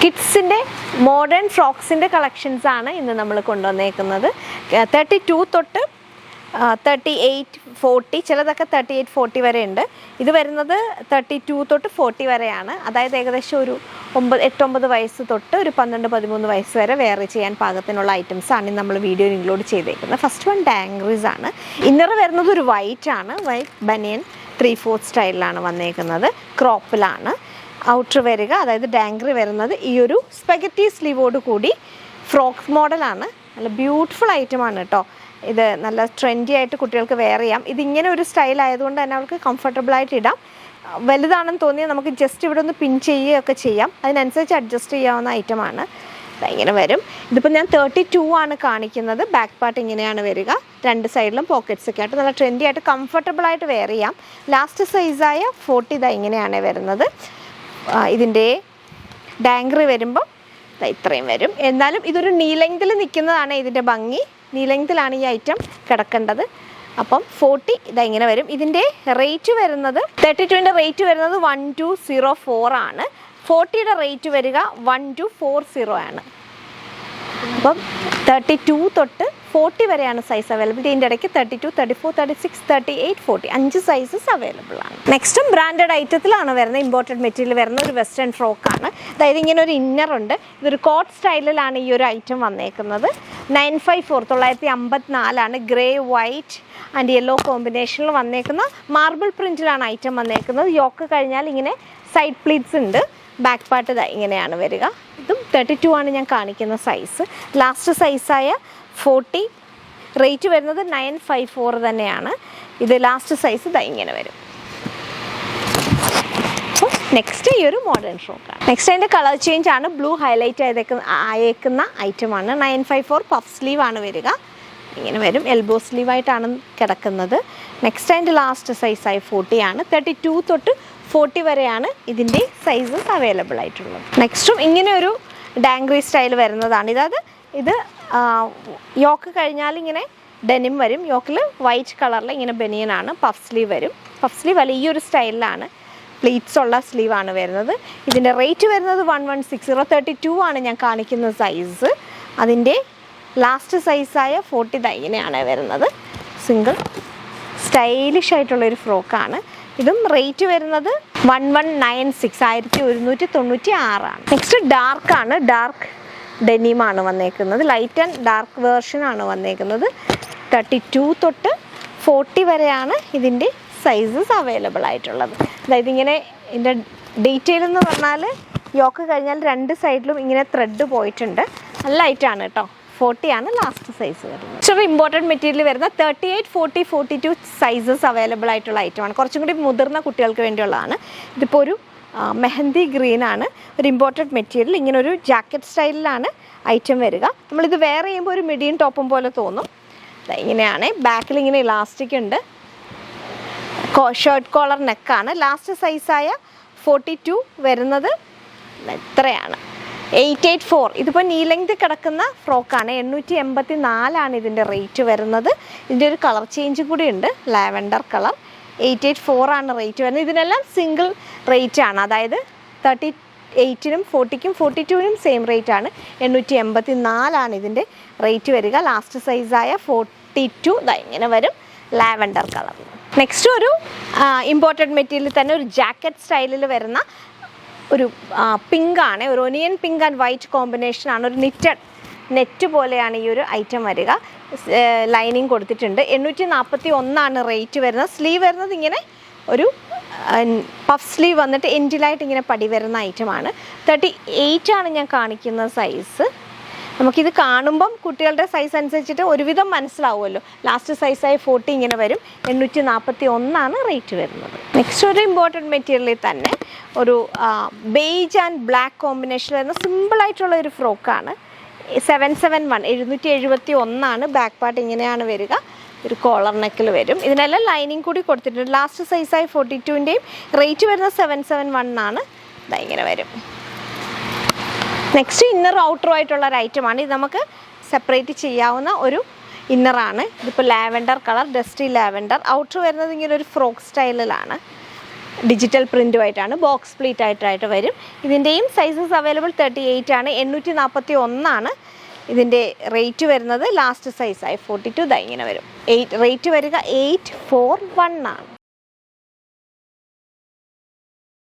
കിഡ്സിൻ്റെ modern ഫ്രോക്സിൻ്റെ കളക്ഷൻസാണ് ഇന്ന് നമ്മൾ കൊണ്ടുവന്നേക്കുന്നത്. 32 തൊട്ട് 38, 40, ചിലതൊക്കെ 38, 40 വരെ ഉണ്ട്. ഇത് വരുന്നത് 32 തൊട്ട് 40 വരെയാണ്. അതായത് ഏകദേശം ഒരു 8-9 വയസ്സ് തൊട്ട് ഒരു 12-13 വയസ്സ് വരെ വെയർ ചെയ്യാൻ പാകത്തിനുള്ള ഐറ്റംസാണ് നമ്മൾ വീഡിയോയിൽ ഇൻക്ലൂഡ് ചെയ്തേക്കുന്നത്. ഫസ്റ്റ് വൺ ഡാംഗ്രീസ് ആണ്. ഇന്നർ വരുന്നത് ഒരു വൈറ്റ് ആണ്. വൈറ്റ് ബനിയൻ 3/4 സ്റ്റൈലിലാണ് വന്നേക്കുന്നത്. ക്രോപ്പിലാണ് ഔട്ടർ വരിക. അതായത് ഡാംഗ്രി വരുന്നത് ഈ ഒരു സ്പെഗറ്റി സ്ലീവോട് കൂടി ഫ്രോക്ക് മോഡലാണ്. നല്ല ബ്യൂട്ടിഫുൾ ഐറ്റമാണ് കേട്ടോ. ഇത് നല്ല ട്രെൻഡി ആയിട്ട് കുട്ടികൾക്ക് വെയർ ചെയ്യാം. ഇതിങ്ങനെ ഒരു സ്റ്റൈൽ ആയതുകൊണ്ട് തന്നെ അവർക്ക് കംഫർട്ടബിളായിട്ട് ഇടാം. വലുതാണെന്ന് തോന്നിയാൽ നമുക്ക് ജസ്റ്റ് ഇവിടെ ഒന്ന് പിൻ ചെയ്യുകയൊക്കെ ചെയ്യാം. അതിനനുസരിച്ച് അഡ്ജസ്റ്റ് ചെയ്യാവുന്ന ഐറ്റമാണ്. ഇങ്ങനെ വരും. ഇതിപ്പോൾ ഞാൻ 32 ആണ് കാണിക്കുന്നത്. ബാക്ക് പാർട്ട് ഇങ്ങനെയാണ് വരിക. രണ്ട് സൈഡിലും പോക്കറ്റ്സ് ഒക്കെ ആയിട്ട് നല്ല ട്രെൻഡി ആയിട്ട് കംഫർട്ടബിളായിട്ട് വെയർ ചെയ്യാം. ലാസ്റ്റ് സൈസായ 40 ഇങ്ങനെയാണ് വരുന്നത്. ഇതിൻ്റെ ഡാംഗ്രി വരുമ്പം ഇത്രയും വരും. എന്നാലും ഇതൊരു നീ ലെങ്തിൽ നിൽക്കുന്നതാണ് ഇതിൻ്റെ ഭംഗി. നീ ലെങ്തിലാണ് ഈ ഐറ്റം കിടക്കേണ്ടത്. അപ്പം 40 ഇങ്ങനെ വരും. ഇതിൻ്റെ റേറ്റ് വരുന്നത് 32ൻ്റെ റേറ്റ് വരുന്നത് 1204 ആണ്. 40യുടെ റേറ്റ് വരിക 1240 ആണ്. അപ്പം 32 തൊട്ട് 40 വരെയാണ് സൈസ് അവൈലബിൾ. ഇതിൻ്റെ ഇടയ്ക്ക് 32, 34, 36, 38, 40 5 സൈസസ് അവൈലബിൾ ആണ്. നെക്സ്റ്റും ബ്രാൻഡഡ് ഐറ്റത്തിലാണ് വരുന്നത്. ഇമ്പോർട്ടഡ് മെറ്റീരിയൽ വരുന്ന ഒരു വെസ്റ്റേൺ ഫ്രോക്കാണ്. അതായത് ഇങ്ങനെ ഒരു ഇന്നറുണ്ട്. ഇതൊരു കോട്ട് സ്റ്റൈലിലാണ് ഈ ഒരു ഐറ്റം വന്നേക്കുന്നത്. 954 954 ഗ്രേ, വൈറ്റ് ആൻഡ് യെല്ലോ കോമ്പിനേഷനിൽ വന്നേക്കുന്ന മാർബിൾ പ്രിൻറ്റിലാണ് ഐറ്റം വന്നേക്കുന്നത്. യോക്ക് കഴിഞ്ഞാൽ ഇങ്ങനെ സൈഡ് പ്ലീറ്റ്സ് ഉണ്ട്. ബാക്ക് പാർട്ട് ഇങ്ങനെയാണ് വരിക. ഇതും 32 ആണ് ഞാൻ കാണിക്കുന്ന സൈസ്. ലാസ്റ്റ് സൈസായ 40 റേറ്റ് വരുന്നത് 954 തന്നെയാണ്. ഇത് ലാസ്റ്റ് സൈസ് ഇങ്ങനെ വരും. നെക്സ്റ്റ് ഈ ഒരു മോഡേൺ ഫ്രോക്കാണ്. നെക്സ്റ്റ് അതിൻ്റെ കളർ ചേഞ്ച് ആണ്. ബ്ലൂ ഹൈലൈറ്റ് അയക്കുന്ന ഐറ്റമാണ്. 954 പഫ് സ്ലീവ് ആണ് വരിക. ഇങ്ങനെ വരും. എൽബോ സ്ലീവായിട്ടാണ് കിടക്കുന്നത്. നെക്സ്റ്റ് അതിൻ്റെ ലാസ്റ്റ് സൈസായി 40 ആണ്. 32 തൊട്ട് 40 വരെയാണ് ഇതിൻ്റെ സൈസസ് അവൈലബിൾ ആയിട്ടുള്ളത്. നെക്സ്റ്റും ഇങ്ങനെ ഒരു ഡാംഗ്രി സ്റ്റൈൽ വരുന്നതാണ്. ഇത് യോക്ക് കഴിഞ്ഞാൽ ഇങ്ങനെ ഡെനിം വരും. യോക്കിൽ വൈറ്റ് കളറിൽ ഇങ്ങനെ ബനിയനാണ്. പഫ് സ്ലീവ് വരും. പഫ് സ്ലീവ് അല്ല, ഈ ഒരു സ്റ്റൈലിലാണ് പ്ലീറ്റ്സ് ഉള്ള സ്ലീവാണ് വരുന്നത്. ഇതിൻ്റെ റേറ്റ് വരുന്നത് 1160. 32 ആണ് ഞാൻ കാണിക്കുന്ന സൈസ്. അതിൻ്റെ ലാസ്റ്റ് സൈസായ 40 ഇങ്ങനെയാണ് വരുന്നത്. സിംഗിൾ സ്റ്റൈലിഷ് ആയിട്ടുള്ളൊരു ഫ്രോക്കാണ്. ഇതും റേറ്റ് വരുന്നത് 1196 1196 ആണ്. നെക്സ്റ്റ് ഡാർക്കാണ്. ഡാർക്ക് ഡെനിമാണ് വന്നേക്കുന്നത്. ലൈറ്റ് ആൻഡ് ഡാർക്ക് വേർഷനാണ് വന്നേക്കുന്നത്. 32 തൊട്ട് 40 വരെയാണ് ഇതിൻ്റെ സൈസസ് അവൈലബിൾ ആയിട്ടുള്ളത്. അതായത് ഇങ്ങനെ ഇതിൻ്റെ ഡീറ്റെയിൽ എന്ന് പറഞ്ഞാൽ യോക്ക് കഴിഞ്ഞാൽ രണ്ട് സൈഡിലും ഇങ്ങനെ ത്രെഡ് പോയിട്ടുണ്ട്. നല്ല ഐറ്റാണ് കേട്ടോ. 40 ആണ് ലാസ്റ്റ് സൈസ് വരുന്നത്. ചെറിയ ഇമ്പോർട്ടൻറ്റ് മെറ്റീരിയൽ വരുന്ന 38, 40, 42 സൈസസ് അവൈലബിൾ ആയിട്ടുള്ള ഐറ്റമാണ്. കുറച്ചും കൂടി മുതിർന്ന കുട്ടികൾക്ക് വേണ്ടിയുള്ളതാണ്. ഇതിപ്പോൾ ഒരു മെഹന്തി ഗ്രീൻ ആണ്. ഒരു ഇമ്പോർട്ടൻറ്റ് മെറ്റീരിയൽ. ഇങ്ങനെ ഒരു ജാക്കറ്റ് സ്റ്റൈലിലാണ് ഐറ്റം വരിക. നമ്മളിത് വെയർ ചെയ്യുമ്പോൾ ഒരു മിഡിയൻ ടോപ്പും പോലെ തോന്നും. ഇങ്ങനെയാണ്. ബാക്കിൽ ഇങ്ങനെ ഇലാസ്റ്റിക് ഉണ്ട്. ഷർട്ട് കോളർ നെക്കാണ്. ലാസ്റ്റ് സൈസായ 42 വരുന്നത് ഇത്രയാണ്. 884. ഇതിപ്പോൾ നീ ലെങ്ത് കിടക്കുന്ന ഫ്രോക്കാണ്. 884 ആണ് ഇതിൻ്റെ റേറ്റ് വരുന്നത്. ഇതിൻ്റെ ഒരു കളർ ചേഞ്ച് കൂടി ഉണ്ട്. Lavender colour. 884 ആണ് റേറ്റ് വരുന്നത്. ഇതിനെല്ലാം സിംഗിൾ റേറ്റ് ആണ്. അതായത് 38നും 40ക്കും 42നും സെയിം റേറ്റ് ആണ്. 884 ആണ് ഇതിൻ്റെ റേറ്റ് വരിക. ലാസ്റ്റ് സൈസായ 42 ഇങ്ങനെ വരും. Lavender colour. നെക്സ്റ്റ് ഒരു ഇമ്പോർട്ടൻറ്റ് മെറ്റീരിയൽ തന്നെ ഒരു ജാക്കറ്റ് സ്റ്റൈലിൽ വരുന്ന ഒരു പിങ്ക് ആണ്. ഒരു ഒനിയൻ പിങ്ക് ആൻഡ് വൈറ്റ് കോമ്പിനേഷനാണ്. ഒരു നെറ്റ് പോലെയാണ് ഈ ഒരു ഐറ്റം വരിക. ലൈനിങ് കൊടുത്തിട്ടുണ്ട്. 841 ആണ് റേറ്റ് വരുന്നത്. സ്ലീവ് വരുന്നത് ഇങ്ങനെ ഒരു പഫ് സ്ലീവ് വന്നിട്ട് എൻഡിലായിട്ട് ഇങ്ങനെ പടി വരുന്ന ഐറ്റമാണ്. 38 ആണ് ഞാൻ കാണിക്കുന്ന സൈസ്. നമുക്കിത് കാണുമ്പം കുട്ടികളുടെ സൈസ് അനുസരിച്ചിട്ട് ഒരുവിധം മനസ്സിലാവുമല്ലോ. ലാസ്റ്റ് സൈസായി 40 ഇങ്ങനെ വരും. 841 ആണ് റേറ്റ് വരുന്നത്. നെക്സ്റ്റ് ഒരു ഇമ്പോർട്ടൻറ്റ് മെറ്റീരിയലിൽ തന്നെ ഒരു ബേജ് ആൻഡ് ബ്ലാക്ക് കോമ്പിനേഷൻ വരുന്ന സിമ്പിളായിട്ടുള്ള ഒരു ഫ്രോക്കാണ്. 771 771 ആണ്. ബാക്ക് പാർട്ട് ഇങ്ങനെയാണ് വരിക. ഒരു കോളർ നെക്കിൽ വരും. ഇതിനെല്ലാം ലൈനിങ് കൂടി കൊടുത്തിട്ടുണ്ട്. ലാസ്റ്റ് സൈസായി 42ൻ്റെയും റേറ്റ് വരുന്നത് 771 ആണ്. ഇങ്ങനെ വരും. നെക്സ്റ്റ് ഇന്നർ ഔട്ടറും ആയിട്ടുള്ള ഒരു ഐറ്റമാണ്. ഇത് നമുക്ക് സെപ്പറേറ്റ് ചെയ്യാവുന്ന ഒരു ഇന്നറാണ്. ഇതിപ്പോൾ lavender colour, dusty lavender. Outer വരുന്നത് ഇങ്ങനെ ഒരു ഫ്രോക്ക് സ്റ്റൈലിലാണ്. ഡിജിറ്റൽ പ്രിൻറ്റുമായിട്ടാണ്, ബോക്സ് പ്ലീറ്റ് ആയിട്ടായിട്ട് വരും. ഇതിൻ്റെയും സൈസസ് അവൈലബിൾ 38 ആണ്. 841 ഇതിൻ്റെ റേറ്റ് വരുന്നത്. ലാസ്റ്റ് സൈസ് 42 ഇങ്ങനെ വരും. റേറ്റ് വരിക 841 ആണ്.